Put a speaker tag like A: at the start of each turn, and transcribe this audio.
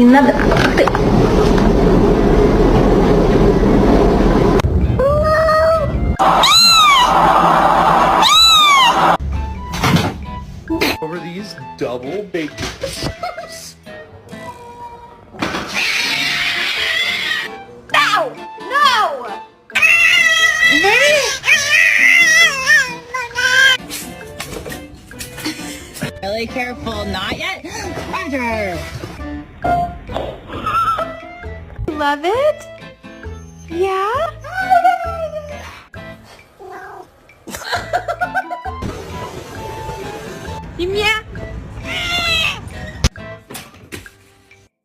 A: Не надо. Ты.
B: Over these double baked potatoes.
A: No! No!
C: Really careful, not yet. Roger.
A: Love it? Yeah? You meow.